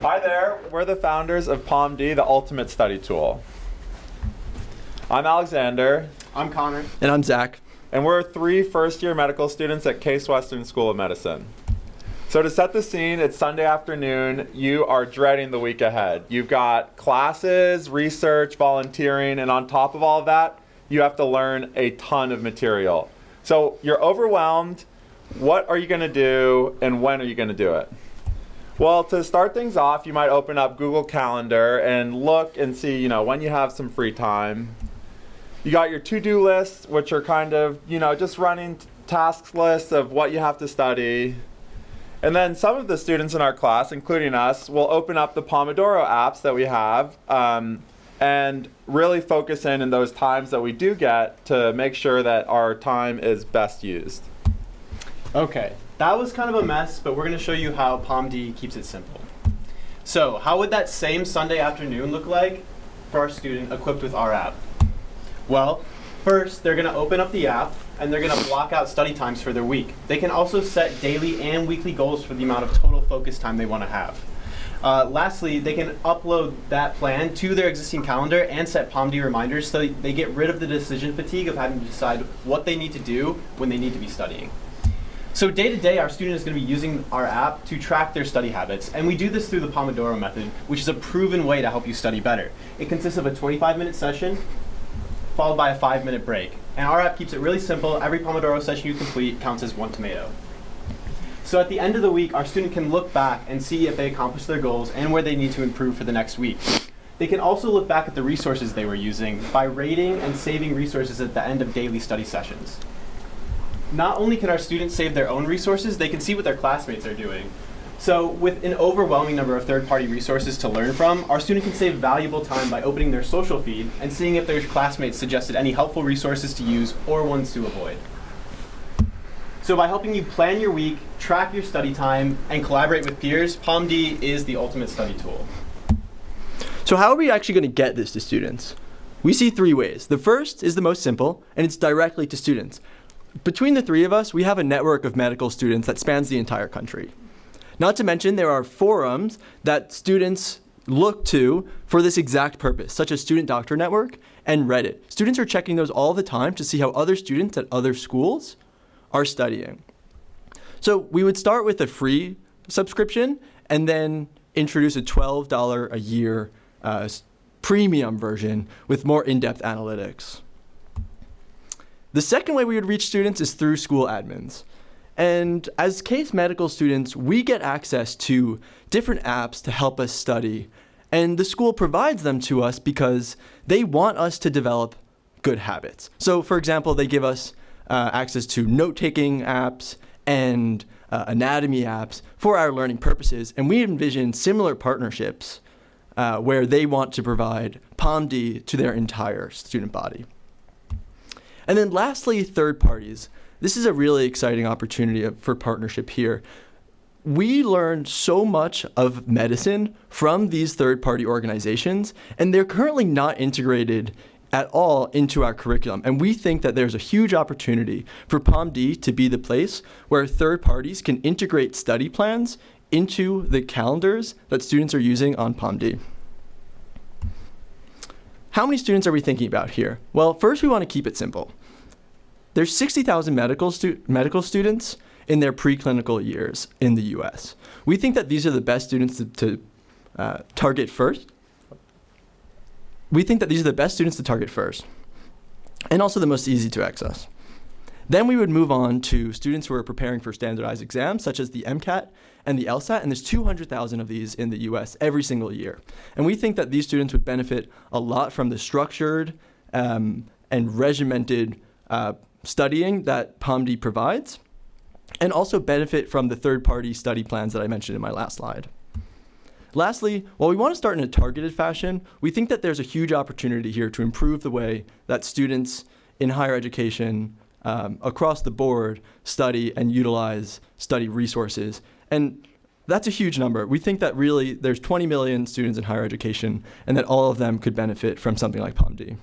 Hi there, we're the founders of PMD, the ultimate study tool. I'm Alexander. I'm Connor. And I'm Zach. And we're 3 first-year medical students at Case Western School of Medicine. So to set the scene, it's Sunday afternoon. You are dreading the week ahead. You've got classes, research, volunteering, and on top of all of that, you have to learn a ton of material. So you're overwhelmed. What are you going to do, and when are you going to do it? Well, to start things off, you might open up Google Calendar and look and see, when you have some free time. You got your to-do lists, which are kind of, just running tasks lists of what you have to study. And then some of the students in our class, including us, will open up the Pomodoro apps that we have and really focus in those times that we do get to make sure that our time is best used. Okay, that was kind of a mess, but we're going to show you how PMD keeps it simple. So, how would that same Sunday afternoon look like for our student equipped with our app? Well, first, they're going to open up the app and they're going to block out study times for their week. They can also set daily and weekly goals for the amount of total focus time they want to have. Lastly, they can upload that plan to their existing calendar and set PMD reminders so they get rid of the decision fatigue of having to decide what they need to do when they need to be studying. So day to day, our student is going to be using our app to track their study habits, and we do this through the Pomodoro method, which is a proven way to help you study better. It consists of a 25-minute session followed by a 5-minute break. And our app keeps it really simple. Every Pomodoro session you complete counts as 1 tomato. So at the end of the week, our student can look back and see if they accomplished their goals and where they need to improve for the next week. They can also look back at the resources they were using by rating and saving resources at the end of daily study sessions. Not only can our students save their own resources, they can see what their classmates are doing. So with an overwhelming number of third-party resources to learn from, our student can save valuable time by opening their social feed and seeing if their classmates suggested any helpful resources to use or ones to avoid. So by helping you plan your week, track your study time, and collaborate with peers, PMD is the ultimate study tool. So how are we actually going to get this to students? We see 3 ways. The first is the most simple, and it's directly to students. Between the 3 of us, we have a network of medical students that spans the entire country. Not to mention, there are forums that students look to for this exact purpose, such as Student Doctor Network and Reddit. Students are checking those all the time to see how other students at other schools are studying. So we would start with a free subscription and then introduce a $12 a year premium version with more in-depth analytics. The second way we would reach students is through school admins. And as Case medical students, we get access to different apps to help us study. And the school provides them to us because they want us to develop good habits. So for example, they give us access to note-taking apps and anatomy apps for our learning purposes. And we envision similar partnerships where they want to provide PMD to their entire student body. And then lastly, third parties. This is a really exciting opportunity for partnership here. We learn so much of medicine from these third-party organizations, and they're currently not integrated at all into our curriculum. And we think that there's a huge opportunity for PMD to be the place where third parties can integrate study plans into the calendars that students are using on PMD. How many students are we thinking about here? Well, first we want to keep it simple. There's 60,000 medical students in their preclinical years in the US. We think that these are the best students to target first. We think that these are the best students to target first, and also the most easy to access. Then we would move on to students who are preparing for standardized exams, such as the MCAT and the LSAT, and there's 200,000 of these in the US every single year. And we think that these students would benefit a lot from the structured and regimented studying that PMD provides, and also benefit from the third-party study plans that I mentioned in my last slide. Lastly, while we want to start in a targeted fashion, we think that there's a huge opportunity here to improve the way that students in higher education across the board study and utilize study resources. And that's a huge number. We think that really there's 20 million students in higher education and that all of them could benefit from something like PMD.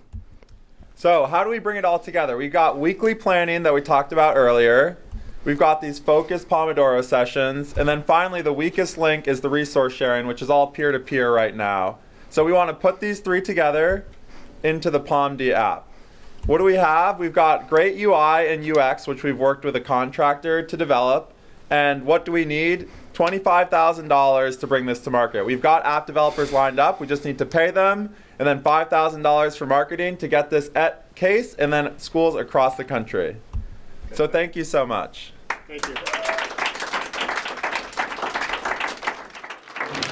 So how do we bring it all together? We've got weekly planning that we talked about earlier. we've got these focused Pomodoro sessions, and then finally the weakest link is the resource sharing, which is all peer-to-peer right now. So we want to put these three together into the PMD app. What do we have? We've got great UI and UX, which we've worked with a contractor to develop. And what do we need? $25,000 to bring this to market. We've got app developers lined up. We just need to pay them, and then $5,000 for marketing to get this at Case and then schools across the country. So thank you so much. Thank you.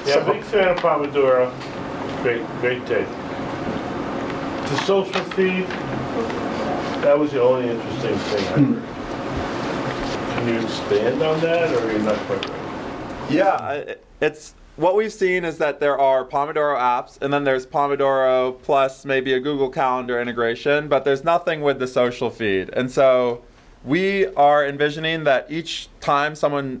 Yeah, big fan of Pomodoro. Great take. The social feed, that was the only interesting thing I heard. Can you expand on that, or are you not quite ready? Yeah, it's what we've seen is that there are Pomodoro apps, and then there's Pomodoro plus maybe a Google Calendar integration, but there's nothing with the social feed. And so we are envisioning that each time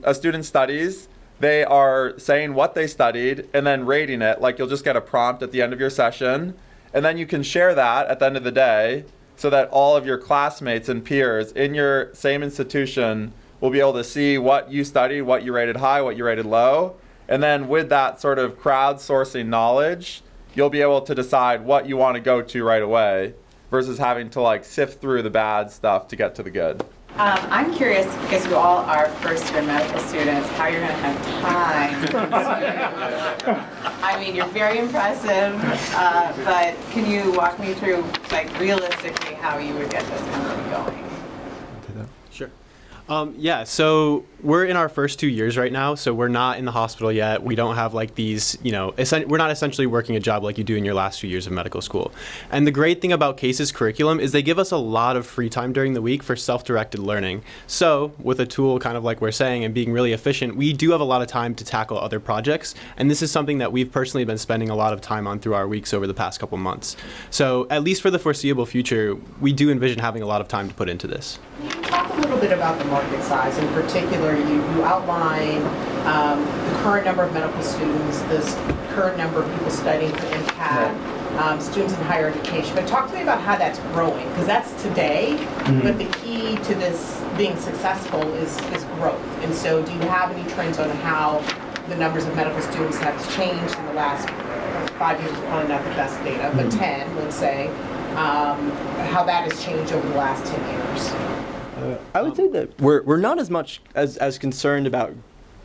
a student studies, they are saying what they studied and then rating it. Like, you'll just get a prompt at the end of your session, and then you can share that at the end of the day so that all of your classmates and peers in your same institution will be able to see what you studied, what you rated high, what you rated low. And then with that sort of crowdsourcing knowledge, you'll be able to decide what you want to go to right away versus having to like sift through the bad stuff to get to the good. I'm curious, because you all are first-year medical students, how you're going to have time. I mean, you're very impressive, but can you walk me through, like, realistically how you would get this company going? Sure. Yeah, so we're in our first 2 years right now, so we're not in the hospital yet. We don't have like these, we're not essentially working a job like you do in your last few years of medical school. And the great thing about Case's curriculum is they give us a lot of free time during the week for self-directed learning. So with a tool kind of like we're saying and being really efficient, we do have a lot of time to tackle other projects. And this is something that we've personally been spending a lot of time on through our weeks over the past couple months. So at least for the foreseeable future, we do envision having a lot of time to put into this. Can you talk a little bit about the market size? In particular, you outline the current number of medical students, the current number of people studying for MCAT, students in higher education. But talk to me about how that's growing, because that's today, but the key to this being successful is growth. And so do you have any trends on how the numbers of medical students have changed in the last 5 years? Is probably not the best data, but 10, let's say, how that has changed over the last 10 years. I would say that we're not as much as concerned about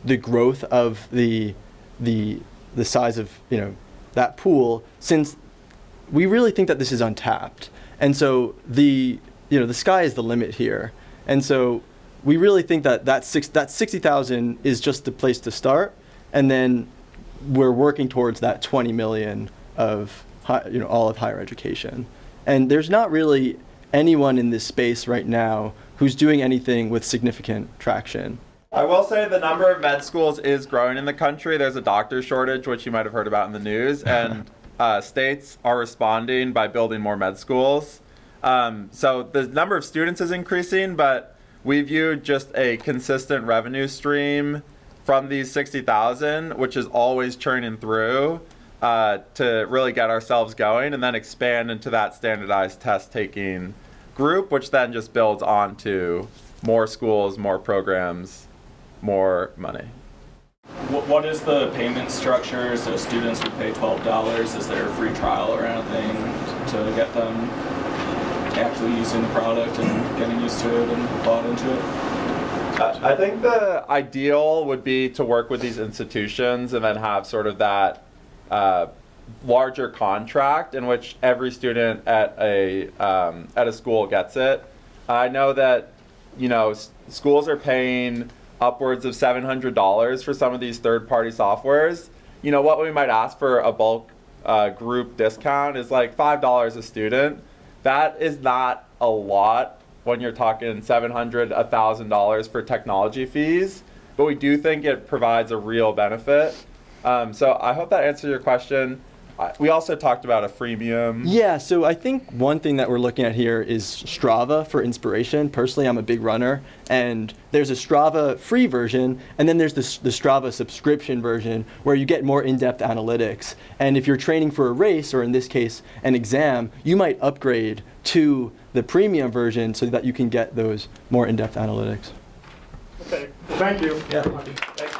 the growth of the size of that pool, since we really think that this is untapped, and so the sky is the limit here, and so we really think that 60,000 is just the place to start, and then we're working towards that 20 million of all of higher education, and there's not really anyone in this space right now who's doing anything with significant traction. I will say the number of med schools is growing in the country. There's a doctor shortage, which you might have heard about in the news, and states are responding by building more med schools. So the number of students is increasing, but we view just a consistent revenue stream from these 60,000, which is always churning through, to really get ourselves going and then expand into that standardized test taking group, which then just builds onto more schools, more programs, more money. What is the payment structure? So students would pay $12. Is there a free trial or anything to get them actually using the product and getting used to it and bought into it? I think the ideal would be to work with these institutions and then have sort of that larger contract in which every student at a school gets it. I know that schools are paying upwards of $700 for some of these third-party softwares. What we might ask for a bulk group discount is like $5 a student. That is not a lot when you're talking $700, $1,000 for technology fees, but we do think it provides a real benefit. So I hope that answered your question. We also talked about a freemium. Yeah, so I think one thing that we're looking at here is Strava for inspiration. Personally, I'm a big runner, and there's a Strava free version, and then there's the Strava subscription version where you get more in-depth analytics. And if you're training for a race, or in this case, an exam, you might upgrade to the premium version so that you can get those more in-depth analytics. Thank you. Yeah. Thanks.